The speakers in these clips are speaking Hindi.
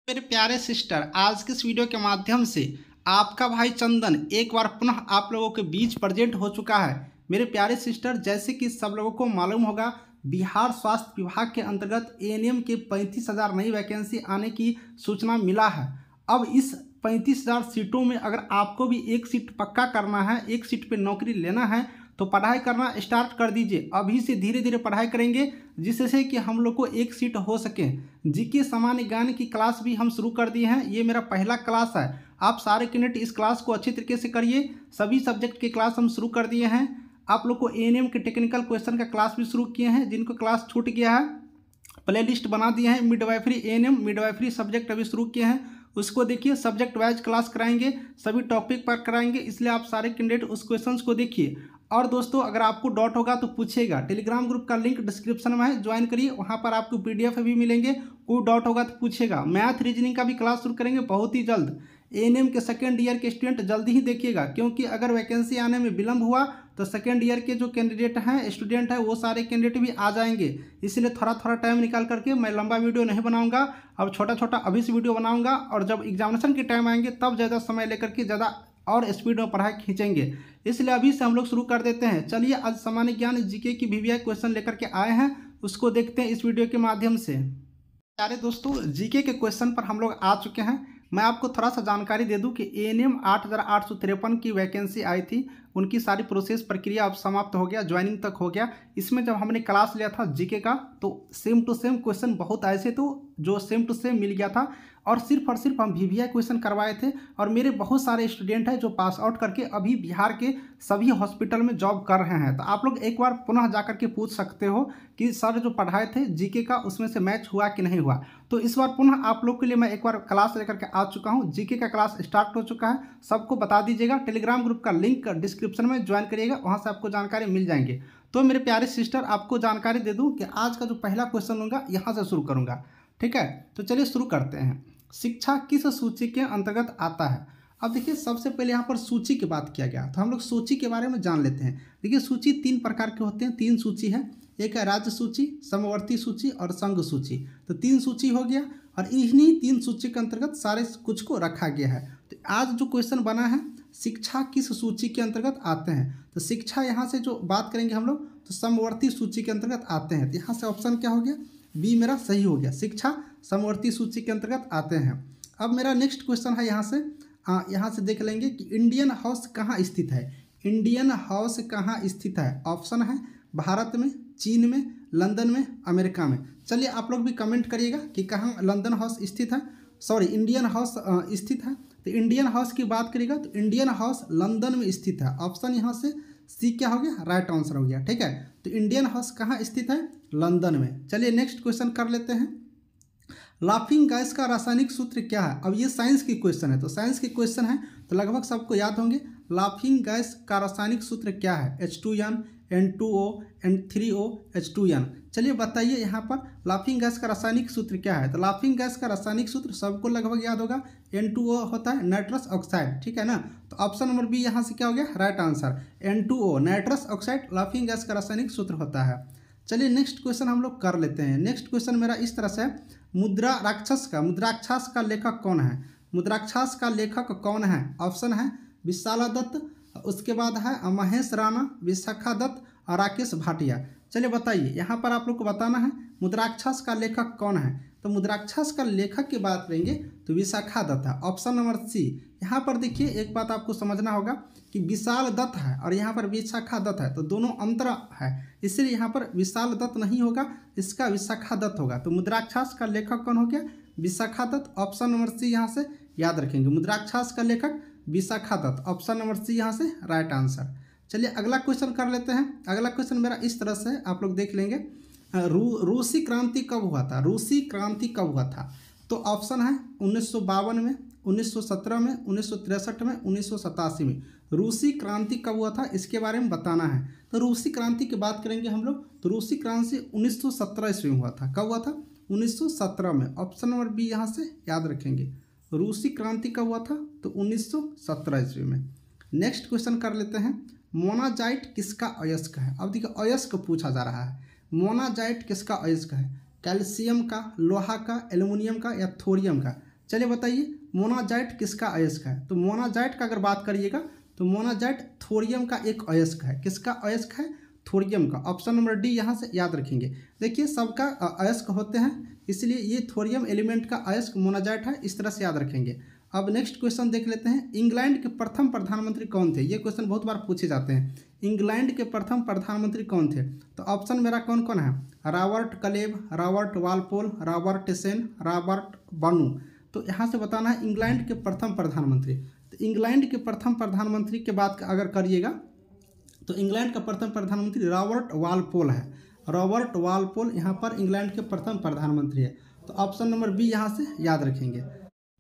मेरे प्यारे सिस्टर, आज के इस वीडियो के माध्यम से आपका भाई चंदन एक बार पुनः आप लोगों के बीच प्रेजेंट हो चुका है। मेरे प्यारे सिस्टर, जैसे कि सब लोगों को मालूम होगा, बिहार स्वास्थ्य विभाग के अंतर्गत एएनएम के 35,000 नई वैकेंसी आने की सूचना मिला है। अब इस 35,000 सीटों में अगर आपको भी एक सीट पक्का करना है, एक सीट पे नौकरी लेना है, तो पढ़ाई करना स्टार्ट कर दीजिए। अभी से धीरे धीरे पढ़ाई करेंगे जिससे कि हम लोग को एक सीट हो सके। जीके सामान्य ज्ञान की क्लास भी हम शुरू कर दिए हैं। ये मेरा पहला क्लास है। आप सारे कैंडिडेट इस क्लास को अच्छी तरीके से करिए। सभी सब्जेक्ट के क्लास हम शुरू कर दिए हैं। आप लोग को एएनएम के टेक्निकल क्वेश्चन का क्लास भी शुरू किए हैं। जिनको क्लास छूट गया है, प्ले लिस्ट बना दिए हैं। मिडवाइफरी एएनएम मिडवाइफरी सब्जेक्ट अभी शुरू किए हैं, उसको देखिए। सब्जेक्ट वाइज क्लास कराएंगे, सभी टॉपिक पर कराएंगे, इसलिए आप सारे कैंडिडेट उस क्वेश्चंस को देखिए। और दोस्तों, अगर आपको डाउट होगा तो पूछिएगा। टेलीग्राम ग्रुप का लिंक डिस्क्रिप्शन में है, ज्वाइन करिए। वहाँ पर आपको पीडीएफ भी मिलेंगे। कोई डाउट होगा तो पूछिएगा। मैथ रीजनिंग का भी क्लास शुरू करेंगे बहुत ही जल्द। एएनएम के सेकेंड ईयर के स्टूडेंट जल्दी ही देखिएगा, क्योंकि अगर वैकेंसी आने में विलंब हुआ तो सेकेंड ईयर के जो कैंडिडेट हैं, स्टूडेंट हैं, वो सारे कैंडिडेट भी आ जाएंगे। इसलिए थोड़ा थोड़ा टाइम निकाल करके, मैं लंबा वीडियो नहीं बनाऊंगा, अब छोटा छोटा अभी से वीडियो बनाऊंगा। और जब एग्जामिनेशन के टाइम आएंगे तब ज़्यादा समय लेकर के ज़्यादा और स्पीड में पढ़ाई खींचेंगे। इसलिए अभी से हम लोग शुरू कर देते हैं। चलिए, आज सामान्य ज्ञान जीके की वीवीआई क्वेश्चन लेकर के आए हैं, उसको देखते हैं इस वीडियो के माध्यम से। प्यारे दोस्तों, जीके के क्वेश्चन पर हम लोग आ चुके हैं। मैं आपको थोड़ा सा जानकारी दे दूं कि एएनएम 8,853 की वैकेंसी आई थी। उनकी सारी प्रोसेस प्रक्रिया अब समाप्त हो गया, ज्वाइनिंग तक हो गया। इसमें जब हमने क्लास लिया था जीके का, तो सेम टू सेम क्वेश्चन बहुत ऐसे तो जो सेम टू सेम मिल गया था। और सिर्फ हम वीवीआई क्वेश्चन करवाए थे। और मेरे बहुत सारे स्टूडेंट हैं जो पास आउट करके अभी बिहार के सभी हॉस्पिटल में जॉब कर रहे हैं। तो आप लोग एक बार पुनः जा करके पूछ सकते हो कि सर जो पढ़ाए थे जीके का, उसमें से मैच हुआ कि नहीं हुआ। तो इस बार पुनः आप लोग के लिए मैं एक बार क्लास लेकर के आ चुका हूँ। जीके का क्लास स्टार्ट हो चुका है, सबको बता दीजिएगा। टेलीग्राम ग्रुप का लिंक डिस्क्रिप्शन में ज्वाइन करिएगा, वहाँ से आपको जानकारी मिल जाएंगे। तो मेरे प्यारे सिस्टर, आपको जानकारी दे दूँ कि आज का जो पहला क्वेश्चन लूँगा यहाँ से शुरू करूँगा, ठीक है। तो चलिए शुरू करते हैं। शिक्षा किस सूची के अंतर्गत आता है? अब देखिए, सबसे पहले यहाँ पर सूची की बात किया गया, तो हम लोग सूची के बारे में जान लेते हैं। देखिए, सूची 3 प्रकार के होते हैं, 3 सूची है। एक है राज्य सूची, समवर्ती सूची और संघ सूची। तो 3 सूची हो गया, और इन्हीं 3 सूची के अंतर्गत सारे कुछ को रखा गया है। तो आज जो क्वेश्चन बना है, शिक्षा किस सूची के अंतर्गत आते हैं, तो शिक्षा यहाँ से जो बात करेंगे हम लोग, तो समवर्ती सूची के अंतर्गत आते हैं। तो यहाँ से ऑप्शन क्या हो गया? बी मेरा सही हो गया, शिक्षा समवर्ती सूची के अंतर्गत आते हैं। अब मेरा नेक्स्ट क्वेश्चन है यहाँ से देख लेंगे कि इंडियन हाउस कहाँ स्थित है। इंडियन हाउस कहाँ स्थित है? ऑप्शन है भारत में, चीन में, लंदन में, अमेरिका में। चलिए, आप लोग भी कमेंट करिएगा कि कहाँ लंदन हाउस स्थित है, सॉरी इंडियन हाउस स्थित है। तो इंडियन हाउस की बात करिएगा तो इंडियन हाउस लंदन में स्थित है। ऑप्शन यहाँ से सी क्या हो गया? राइट आंसर हो गया, ठीक है। तो इंडियन हाउस कहाँ स्थित है? लंदन में। चलिए नेक्स्ट क्वेश्चन कर लेते हैं। लाफिंग गैस का रासायनिक सूत्र क्या है? अब ये साइंस की क्वेश्चन है, तो साइंस के क्वेश्चन है तो लगभग सबको याद होंगे। लाफिंग गैस का रासायनिक सूत्र क्या है? H2N, N2O, N3O, H2N। चलिए बताइए, यहाँ पर लाफिंग गैस का रासायनिक सूत्र क्या है? तो लाफिंग गैस का रासायनिक सूत्र सबको लगभग याद होगा, N2O होता है नाइट्रस ऑक्साइड, ठीक है ना। तो ऑप्शन नंबर बी यहाँ से क्या हो गया? Right answer, N2O nitrous oxide laughing gas का रासायनिक सूत्र होता है। चलिए नेक्स्ट क्वेश्चन हम लोग कर लेते हैं। नेक्स्ट क्वेश्चन मेरा इस तरह से है, मुद्राक्षस का लेखक कौन है? मुद्राक्षस का लेखक कौन है? ऑप्शन है विशाला दत्त, उसके बाद है महेश राणा, विशाखा दत्त और राकेश भाटिया। चलिए बताइए, यहाँ पर आप लोग को बताना है मुद्राक्षस का लेखक कौन है। तो मुद्राक्षस का लेखक की बात करेंगे तो विशाखा दत्त है, ऑप्शन नंबर सी। यहाँ पर देखिए, एक बात आपको समझना होगा कि विशाल दत्त है और यहाँ पर विशाखा दत्त है, तो दोनों अंतर है, इसलिए यहाँ पर विशाल दत्त नहीं होगा, इसका विशाखा दत्त होगा। तो मुद्राक्षस का लेखक कौन हो गया? Vishakha Datta, option number C यहाँ से याद रखेंगे। मुद्राक्षस का लेखक Vishakha Datta, option number C यहाँ से राइट आंसर। चलिए अगला क्वेश्चन कर लेते हैं। अगला क्वेश्चन मेरा इस तरह से, आप लोग देख लेंगे, रूसी क्रांति कब हुआ था? रूसी क्रांति कब हुआ था? तो ऑप्शन है 1952 में, 1917 में, 1963 में, 1987 में। रूसी क्रांति कब हुआ था, इसके बारे में बताना है। तो रूसी क्रांति की बात करेंगे हम लोग, तो रूसी क्रांति 1917 ईस्वी में हुआ था। कब हुआ था? 1917 में। ऑप्शन नंबर बी यहाँ से याद रखेंगे। रूसी क्रांति कब हुआ था? तो 1917 ईस्वी में। नेक्स्ट क्वेश्चन कर लेते हैं, मोनाजाइट किसका अयस्क है? अब देखिए, अयस्क पूछा जा रहा है। मोनाजाइट किसका अयस्क है? कैल्शियम का, लोहा का, एल्युमिनियम का या थोरियम का? चलिए बताइए मोनाजाइट किसका अयस्क है? तो मोनाजाइट का अगर बात करिएगा तो मोनाजाइट थोरियम का एक अयस्क है। किसका अयस्क है? थोरियम का। ऑप्शन नंबर डी यहाँ से याद रखेंगे। देखिए सबका अयस्क होते हैं, इसलिए ये थोरियम एलिमेंट का अयस्क मोनाजाइट है, इस तरह से याद रखेंगे। अब नेक्स्ट क्वेश्चन देख लेते हैं। इंग्लैंड के प्रथम प्रधानमंत्री कौन थे? ये क्वेश्चन बहुत बार पूछे जाते हैं। इंग्लैंड के प्रथम प्रधानमंत्री कौन थे? तो ऑप्शन मेरा कौन कौन है? रॉबर्ट क्लेव, रॉबर्ट वालपोल, रॉबर्ट टेसन, रॉबर्ट बानू। तो यहाँ से बताना है इंग्लैंड के प्रथम प्रधानमंत्री। तो इंग्लैंड के प्रथम प्रधानमंत्री के बात अगर करिएगा तो इंग्लैंड का प्रथम प्रधानमंत्री रॉबर्ट वालपोल है। रॉबर्ट वालपोल यहाँ पर इंग्लैंड के प्रथम प्रधानमंत्री है। तो ऑप्शन नंबर बी यहाँ से याद रखेंगे।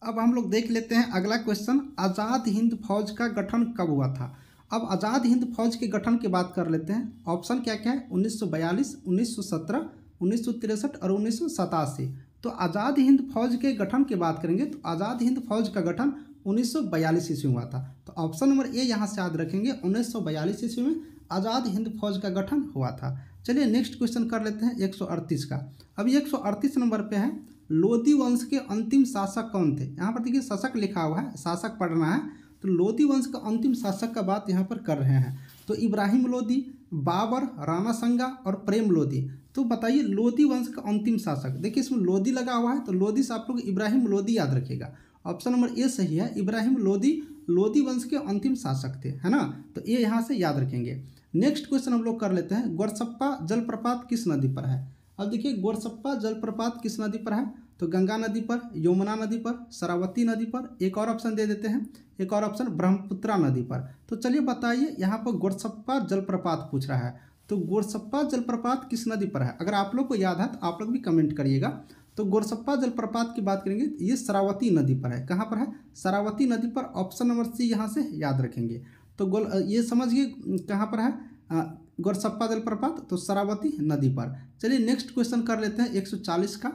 अब हम लोग देख लेते हैं अगला क्वेश्चन, आज़ाद हिंद फौज का गठन कब हुआ था? अब आज़ाद हिंद फौज के गठन की बात कर लेते हैं। ऑप्शन क्या क्या है? 1942, 1917, 1963 और 1987। तो आज़ाद हिंद फौज के गठन की बात करेंगे तो आज़ाद हिंद फौज का गठन 1942 ईस्वी में हुआ था। तो ऑप्शन नंबर ए यहाँ से याद रखेंगे, 1942 ईस्वी में आज़ाद हिंद फौज का गठन हुआ था। चलिए नेक्स्ट क्वेश्चन कर लेते हैं 138 का। अभी 138 नंबर पे है, लोदी वंश के अंतिम शासक कौन थे? यहाँ पर देखिए शासक लिखा हुआ है, शासक पढ़ना है। तो लोदी वंश का अंतिम शासक का बात यहाँ पर कर रहे हैं। तो इब्राहिम लोदी, बाबर, राणा संगा और प्रेम लोदी। तो बताइए लोदी वंश का अंतिम शासक। देखिए इसमें लोदी लगा हुआ है तो लोदी से आप लोग इब्राहिम लोदी याद रखिएगा। ऑप्शन नंबर ए सही है, इब्राहिम लोदी लोदी वंश के अंतिम शासक थे, है ना। तो ये यहाँ से याद रखेंगे। नेक्स्ट क्वेश्चन हम लोग कर लेते हैं, गोरसप्पा जलप्रपात किस नदी पर है? अब देखिए गोरसप्पा जलप्रपात किस नदी पर है? तो गंगा नदी पर, यमुना नदी पर, शरावती नदी पर, एक और ऑप्शन दे देते हैं, एक और ऑप्शन ब्रह्मपुत्रा नदी पर। तो चलिए बताइए यहाँ पर गोरसप्पा जलप्रपात पूछ रहा है। तो गोरसप्पा जलप्रपात किस नदी पर है? अगर आप लोग को याद है तो आप लोग भी कमेंट करिएगा। तो गोरसप्पा जलप्रपात की बात करेंगे ये शरावती नदी पर है। कहाँ पर है? शरावती नदी पर। ऑप्शन नंबर सी यहाँ से याद रखेंगे। तो ये समझिए कहाँ पर है गोरसप्पा जलप्रपात? तो शरावती नदी पर। चलिए नेक्स्ट क्वेश्चन कर लेते हैं 140 का।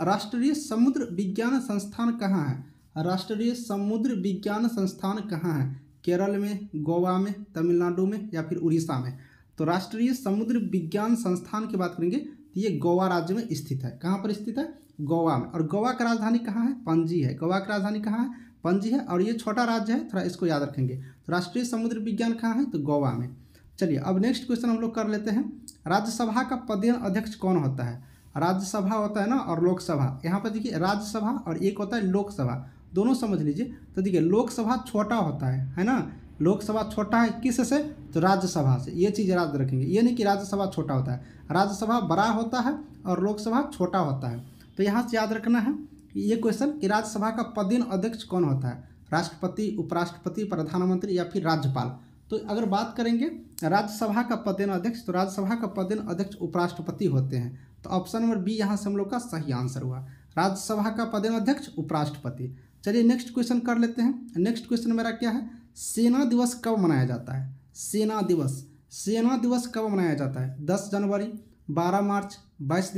राष्ट्रीय समुद्र विज्ञान संस्थान कहाँ है? राष्ट्रीय समुद्र विज्ञान संस्थान कहाँ है? केरल में, गोवा में, तमिलनाडु में या फिर उड़ीसा में? तो राष्ट्रीय समुद्र विज्ञान संस्थान की बात करेंगे तो ये गोवा राज्य में स्थित है। कहाँ पर स्थित है? गोवा में। और गोवा का राजधानी कहाँ है? पणजी है। गोवा की राजधानी कहाँ है? पणजी है। और ये छोटा राज्य है, थोड़ा इसको याद रखेंगे। तो राष्ट्रीय समुद्र विज्ञान कहाँ है? तो गोवा में। चलिए अब नेक्स्ट क्वेश्चन हम लोग कर लेते हैं, राज्यसभा का पदेन अध्यक्ष कौन होता है? राज्यसभा होता है ना और लोकसभा। यहाँ पर देखिए राज्यसभा और एक होता है लोकसभा, दोनों समझ लीजिए। तो देखिए लोकसभा छोटा होता है ना। लोकसभा छोटा है किससे? तो राज्यसभा से। ये चीज़ याद रखेंगे, ये नहीं कि राज्यसभा छोटा होता है, राज्यसभा बड़ा होता है और लोकसभा छोटा होता है। तो यहाँ से याद रखना है ये क्वेश्चन कि राज्यसभा का पदेन अध्यक्ष कौन होता है? राष्ट्रपति, उपराष्ट्रपति, प्रधानमंत्री या फिर राज्यपाल? तो अगर बात करेंगे राज्यसभा का पदेन अध्यक्ष तो राज्यसभा का पदेन अध्यक्ष उपराष्ट्रपति होते हैं। तो ऑप्शन नंबर बी यहाँ से हम लोग का सही आंसर हुआ, राज्यसभा का पदेन अध्यक्ष उपराष्ट्रपति। चलिए नेक्स्ट क्वेश्चन कर लेते हैं। नेक्स्ट क्वेश्चन मेरा क्या है, सेना दिवस कब मनाया जाता है? सेना दिवस, सेना दिवस कब मनाया जाता है? 10 जनवरी, 12 मार्च, 22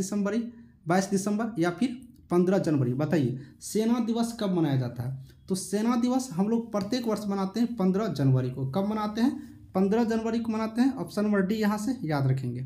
दिसंबर या फिर 15 जनवरी? बताइए सेना दिवस कब मनाया जाता है? तो सेना दिवस हम लोग प्रत्येक वर्ष मनाते हैं 15 जनवरी को। कब मनाते हैं? 15 जनवरी को मनाते हैं। ऑप्शन नंबर डी यहाँ से याद रखेंगे।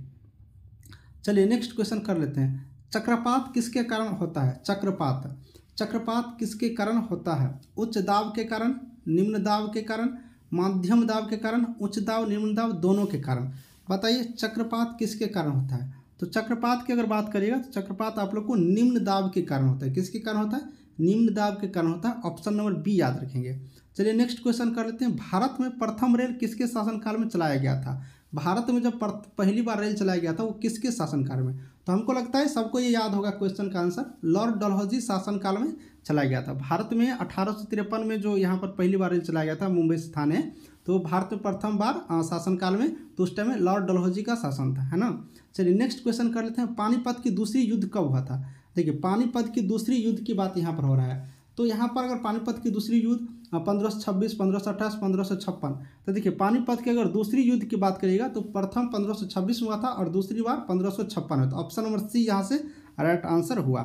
चलिए नेक्स्ट क्वेश्चन कर लेते हैं, चक्रपात किसके कारण होता है? चक्रपात, चक्रपात किसके कारण होता है? उच्च दाब के कारण, निम्न दाब के कारण, माध्यम दाब के कारण, उच्च दाब निम्न दाब दोनों के कारण? बताइए चक्रपात किसके कारण होता है? तो चक्रपात की अगर बात करिएगा तो चक्रपात आप लोग को निम्न दाब के कारण होता है। किसके कारण होता है? निम्न दाब के कारण होता है। ऑप्शन नंबर बी याद रखेंगे। चलिए नेक्स्ट क्वेश्चन कर लेते हैं, भारत में प्रथम रेल किसके शासनकाल में चलाया गया था? भारत में जब पहली बार रेल चलाया गया था वो किसके शासनकाल में? तो हमको लगता है सबको ये याद होगा क्वेश्चन का आंसर, लॉर्ड डलहौजी शासनकाल में चलाया गया था। भारत में 1853 में जो यहाँ पर पहली बार रेल चलाया गया था मुंबई से थाने, तो भारत में प्रथम बार शासनकाल में, तो उस टाइम में लॉर्ड डलहौजी का शासन था, है ना। चलिए नेक्स्ट क्वेश्चन कर लेते हैं, पानीपत की दूसरी युद्ध कब हुआ था? देखिए पानीपत की दूसरी युद्ध की बात यहाँ पर हो रहा है। तो यहाँ पर अगर पानीपत की दूसरी युद्ध 1526, 1528, 1556, तो देखिए पानीपत की अगर दूसरी युद्ध की बात करिएगा तो प्रथम 1526 हुआ था और दूसरी बार 1556 में। तो ऑप्शन नंबर सी यहाँ से राइट आंसर हुआ।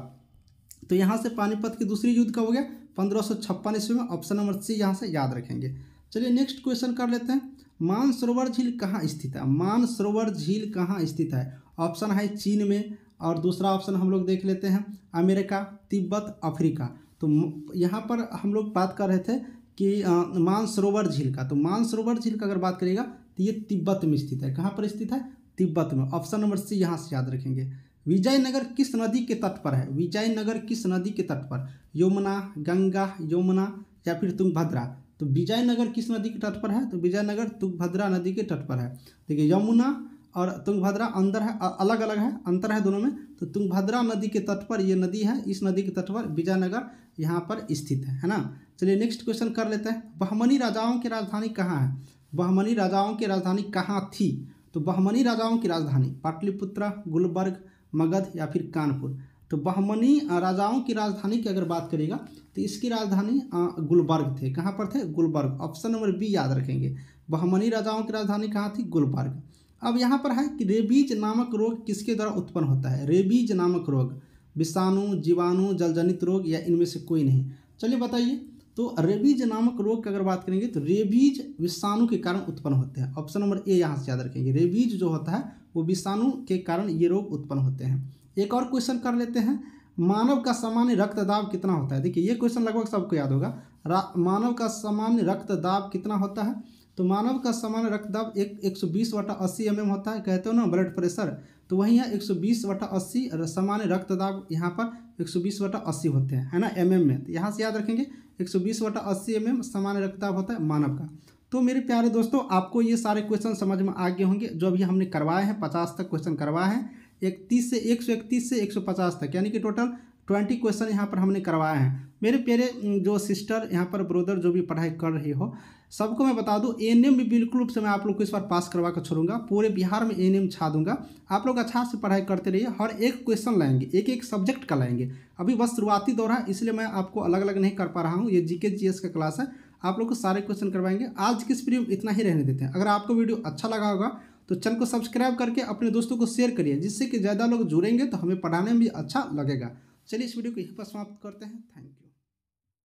तो यहाँ से पानीपत की दूसरी युद्ध कब हो गया? 1556 ईस्वी में। ऑप्शन नंबर सी यहाँ से याद रखेंगे। चलिए नेक्स्ट क्वेश्चन कर लेते हैं, मानसरोवर झील कहाँ स्थित है? मानसरोवर झील कहाँ स्थित है? ऑप्शन है चीन में और दूसरा ऑप्शन हम लोग देख लेते हैं अमेरिका, तिब्बत, अफ्रीका। तो यहाँ पर हम लोग बात कर रहे थे कि मानसरोवर झील का। तो मानसरोवर झील का अगर बात करिएगा तो ये तिब्बत में स्थित है। कहाँ पर स्थित है? तिब्बत में। ऑप्शन नंबर सी यहाँ से याद रखेंगे। विजयनगर किस नदी के तट पर है? विजयनगर किस नदी के तट पर? यमुना, गंगा, यमुना या फिर तुंगभद्रा। तो विजयनगर किस नदी के तट पर है? तो विजयनगर तुंगभद्रा नदी के तट पर है। देखिए यमुना और तुंगभद्रा अंदर है, अलग अलग है, अंतर है दोनों में। तो तुंगभद्रा नदी के तट पर ये नदी है, इस नदी के तट पर विजयनगर यहाँ पर स्थित है ना। चलिए नेक्स्ट क्वेश्चन कर लेते हैं। बहमनी राजाओं की राजधानी कहाँ है? बहमनी राजाओं की राजधानी कहाँ थी? तो बहमनी राजाओं की राजधानी पाटलिपुत्र, गुलबर्ग, मगध या फिर कानपुर। तो बहमनी राजाओं की राजधानी की अगर बात करेगा तो इसकी राजधानी गुलबर्ग थे। कहाँ पर थे? गुलबर्ग। ऑप्शन नंबर बी याद रखेंगे। बहमनी राजाओं की राजधानी कहाँ थी? गुलबर्ग। अब यहाँ पर है कि रेबीज नामक रोग किसके द्वारा उत्पन्न होता है? रेबीज नामक रोग विषाणु, जीवाणु, जलजनित रोग या इनमें से कोई नहीं। चलिए बताइए। तो रेबीज नामक रोग की अगर बात करेंगे तो रेबीज विषाणु के कारण उत्पन्न होते हैं। ऑप्शन नंबर ए यहाँ से याद रखेंगे। रेबीज जो होता है वो विषाणु के कारण ये रोग उत्पन्न होते हैं। एक और क्वेश्चन कर लेते हैं। मानव का सामान्य रक्तदाब कितना होता है? देखिए ये क्वेश्चन लगभग सबको याद होगा। मानव का सामान्य रक्तदाब कितना होता है? तो मानव का सामान्य रक्तदाब 120/80 mm होता है। कहते हो ना ब्लड प्रेशर, तो वही है 120/80। सामान्य रक्तदाब यहाँ पर 120/80 होते हैं, है ना, mm में। तो यहाँ से याद रखेंगे 120/80 mm सामान्य रक्तदाब होता है मानव का। तो मेरे प्यारे दोस्तों, आपको ये सारे क्वेश्चन समझ में आ गए होंगे जो अभी हमने करवाए हैं। 50 तक क्वेश्चन करवाए हैं, 131 से 150 तक, यानी कि टोटल 20 क्वेश्चन यहाँ पर हमने करवाए हैं। मेरे प्यारे जो सिस्टर यहाँ पर ब्रदर जो भी पढ़ाई कर रही हो, सबको मैं बता दूं एएनएम भी बिल्कुल रूप से मैं आप लोग को इस बार पास करवा कर छोड़ूंगा। पूरे बिहार में एएनएम छा दूंगा। आप लोग अच्छा से पढ़ाई करते रहिए। हर एक क्वेश्चन लाएंगे, एक एक सब्जेक्ट का लाएंगे। अभी बस शुरुआती दौर है, इसलिए मैं आपको अलग अलग नहीं कर पा रहा हूँ। ये जीके जीएस का क्लास है, आप लोग को सारे क्वेश्चन करवाएंगे। आज की इस वीडियो में इतना ही रहने देते हैं। अगर आपको वीडियो अच्छा लगा होगा तो चैनल को सब्सक्राइब करके अपने दोस्तों को शेयर करिए, जिससे कि ज़्यादा लोग जुड़ेंगे तो हमें पढ़ाने में भी अच्छा लगेगा। चलिए इस वीडियो को यहीं पर समाप्त करते हैं। Thank you.